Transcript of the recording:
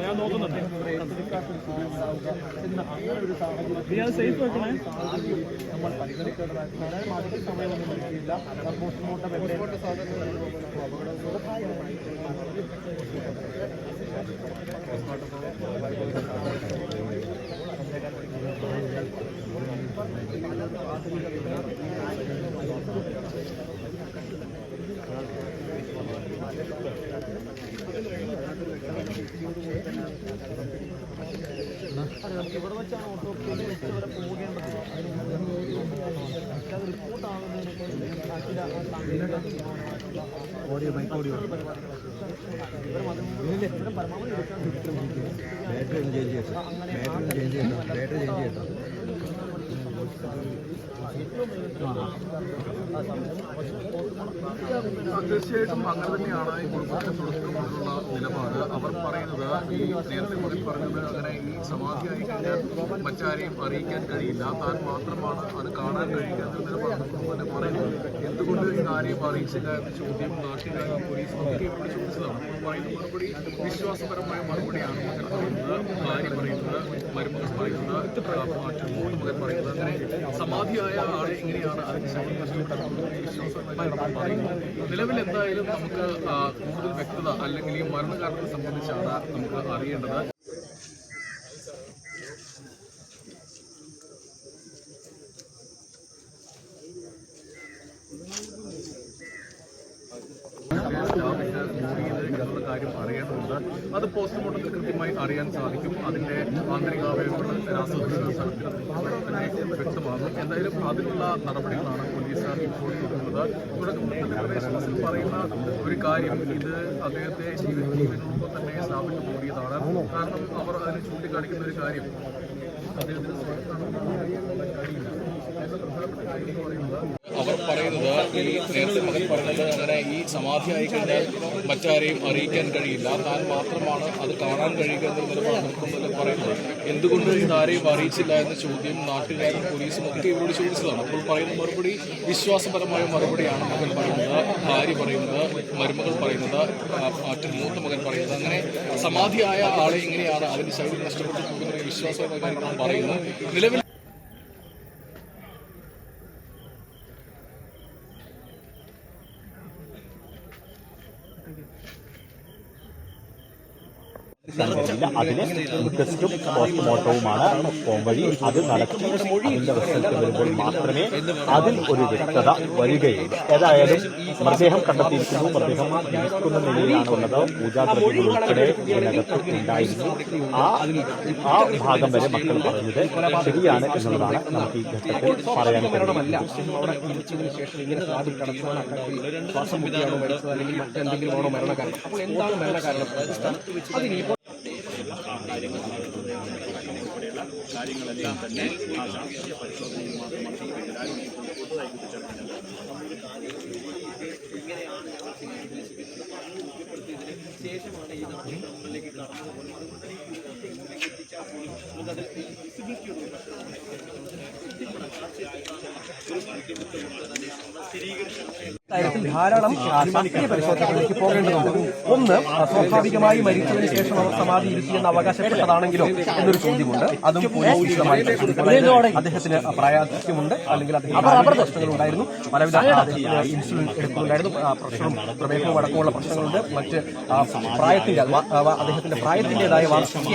ഞാൻ നോക്കുന്നുണ്ട് സേഫ് വെക്കണേ. നമ്മൾ പരിഗണിക്കേണ്ടതായിട്ട് മാറ്റി സമയമൊന്നും നൽകിയില്ല. പോസ്റ്റ്മോർട്ടം ഇവിടെ വെച്ചാണ് ഓട്ടോപ്സി വരെ പോകേണ്ടത്. റിപ്പോർട്ട് ആകുന്നതിന് പരമാവധി തീർച്ചയായിട്ടും അങ്ങനെ തന്നെയാണ് ഈ കുടുംബത്തെ തുടർന്നുള്ള നിലപാട്. അവർ പറയുന്നത് ഈ നേരത്തെ കൂടി പറഞ്ഞത് അങ്ങനെ ഈ സമാധിയായി കഴിഞ്ഞാൽ മറ്റാരെയും അറിയിക്കാൻ കഴിയില്ല, താൻ മാത്രമാണ് അത് കാണാൻ കഴിയുക എന്ന നിലപാടെന്ന് തന്നെ പറയുന്നത്. എന്തുകൊണ്ട് ഇത് ആരെയും അറിയിച്ചില്ല എന്ന ചോദ്യം നാട്ടുകാരും പോലീസും ഒക്കെ ഇവിടെ ചോദിച്ചതാണ്. അപ്പോൾ പറയുന്ന മറുപടി വിശ്വാസപരമായ മറുപടിയാണ്. മകൻ പറയുന്നത്, ഭാര്യ പറയുന്നത്, മരുമകൻ പറയുന്നത്, മൂന്ന് മകൻ പറയുന്നത്. അങ്ങനെ സമാധിയായ ആളെ എങ്ങനെയാണ് അതിന് ശൈലി നഷ്ടപ്പെട്ടത് വിശ്വാസപരമായി പറയുന്നു. നിലവിൽ എന്തായാലും നമുക്ക് കൂടുതൽ വ്യക്തത അല്ലെങ്കിൽ ഈ മരണകാരണത്തെ സംബന്ധിച്ചാണ് നമുക്ക് അറിയേണ്ടത്. എന്നുള്ള കാര്യം അറിയേണ്ടതുണ്ട്. അത് പോസ്റ്റ്മോർട്ടത്തിൽ കൃത്യമായി അറിയാൻ സാധിക്കും. അതിന്റെ ആന്തരികാവയവങ്ങൾ തന്നെ വ്യക്തമാകും. എന്തായാലും അതിനുള്ള നടപടികളാണ് പോലീസുകാർ ഇപ്പോൾ തുടങ്ങുന്നത്. തുടക്കത്തിൽ പറയുന്ന ഒരു കാര്യം, ഇത് അദ്ദേഹത്തെ ജീവനോടൊപ്പം തന്നെ സ്ഥാപിച്ചു കൂടിയതാണ്. കാരണം അവർ അതിന് ചൂണ്ടിക്കാണിക്കുന്ന ഒരു കാര്യം, അദ്ദേഹത്തിന് അവർ പറയുന്നത് ഈ നേരത്തെ മകൻ പറഞ്ഞത് അങ്ങനെ ഈ സമാധിയായി കഴിഞ്ഞാൽ മറ്റാരെയും അറിയിക്കാൻ കഴിയില്ല, താൻ മാത്രമാണ് അത് കാണാൻ കഴിയുക എന്ന നിലപാട് പറയുന്നത്. എന്തുകൊണ്ട് ഇതാരെയും അറിയിച്ചില്ല എന്ന ചോദ്യം നാട്ടുകാരും പോലീസും ഒക്കെ ഇവരോട് ചോദിച്ചതാണ്. അപ്പോൾ പറയുന്ന മറുപടി വിശ്വാസപരമായ മറുപടിയാണ്. മകൻ പറയുന്നത്, ഭാര്യ പറയുന്നത്, മരുമകൾ പറയുന്നത്, മൂത്ത മകൻ പറയുന്നത്. അങ്ങനെ സമാധിയായ ആളെ എങ്ങനെയാണ് അതിന്റെ ശൈലി നഷ്ടപ്പെട്ടു പോകുന്നത് വിശ്വാസപരമായി പറയുന്നത്. നിലവിൽ അതിന് ടെസ്റ്റും പോസ്റ്റ്മോർട്ടവുമാണ് പോംവഴി. അത് നടത്തി അതിന്റെ റിസൾട്ട് വരുമ്പോൾ മാത്രമേ അതിൽ ഒരു വ്യക്തത വരികയുള്ളൂ. ഏതായാലും മൃതദേഹം കണ്ടെത്തിയിരിക്കുന്നു. മൃതദേഹം ഇരിക്കുന്ന നിലയിലാണുള്ളത്. പൂജാദ്രവ്യങ്ങൾ ഉൾപ്പെടെ ഇതിനകത്ത് ഉണ്ടായിരുന്നു. ആ ഭാഗം വരെ മക്കൾ പറഞ്ഞത് ശരിയാണ് എന്നുള്ളതാണ് നമുക്ക് ഈ ഘട്ടത്തിൽ പറയാൻ കഴിയുന്നത്. കാര്യങ്ങളെല്ലാം തന്നെ ശാസ്ത്രീയ പരിശോധനയിൽ മാത്രമാണ് പൊതുവായി കൂട്ടിച്ചേർക്കുന്നത്. ഇങ്ങനെയാണ് ശേഷമാണ് ഈ നടപടികളിലേക്ക് കാര്യത്തിൽ ധാരാളം ശാസ്ത്രീയ പരിശോധനകളിലേക്ക് പോകേണ്ടതുണ്ട്. ഒന്ന്, സ്വാഭാവികമായി മരിച്ചതിന് ശേഷം അവർ സമാധി ഇരുത്തിയെന്ന് അവകാശപ്പെട്ടതാണെങ്കിലോ എന്നൊരു ചോദ്യമുണ്ട്. അതും അദ്ദേഹത്തിന് പ്രായാധിക്യമുണ്ട്, അല്ലെങ്കിൽ അദ്ദേഹത്തിന് പ്രശ്നങ്ങളുണ്ടായിരുന്നു, പലവിധ ഇൻസുലിൻ എടുക്കുന്നുണ്ടായിരുന്നു, പ്രഷറും പ്രമേഹവും അടക്കമുള്ള പ്രശ്നങ്ങളുണ്ട്. മറ്റ് അദ്ദേഹത്തിന്റെ പ്രായത്തിന്റേതായ വാർദ്ധക്യ